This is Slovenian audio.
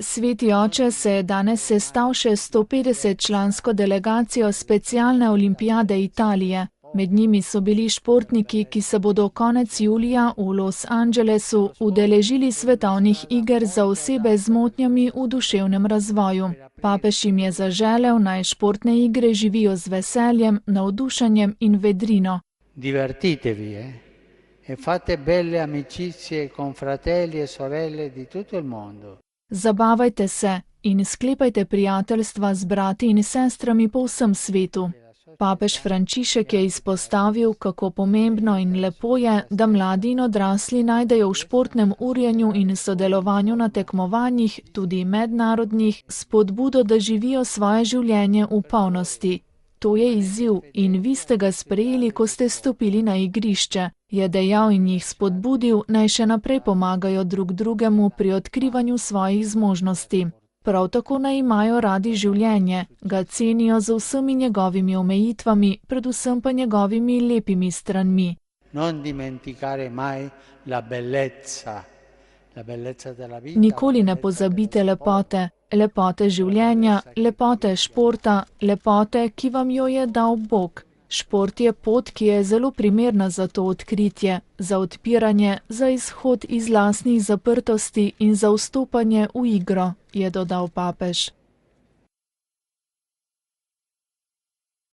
Sveti oče se je danes sestal še s 150-člansko delegacijo specialne olimpijade Italije. Med njimi so bili športniki, ki se bodo konec julija v Los Angelesu udeležili svetovnih iger za osebe z motnjami v duševnem razvoju. Papež jim je zaželel, naj športne igre živijo z veseljem, navdušenjem in vedrino. Divertitevi, e fate belle amicizie con fratelli e sorelle di tutto il mondo. Zabavajte se in sklepajte prijateljstva z brati in sestrami po vsem svetu. Papež Frančišek je izpostavil, kako pomembno in lepo je, da mladi in odrasli najdejo v športnem urjenju in sodelovanju na tekmovanjih, tudi mednarodnih, spodbudo, da živijo svoje življenje v polnosti. To je izziv in vi ste ga sprejeli, ko ste stopili na igrišče, je dejal in jih spodbudil, naj še naprej pomagajo drug drugemu pri odkrivanju svojih zmožnosti. Prav tako naj imajo radi življenje, ga cenijo z vsemi njegovimi omejitvami, predvsem pa njegovimi lepimi stranmi. Nikoli ne pozabite lepote, lepote življenja, lepote športa, lepote, ki vam jo je dal Bog. Šport je pot, ki je zelo primerna za to odkritje, za odpiranje, za izhod iz lastnih zaprtosti in za vstopanje v igro, je dodal papež.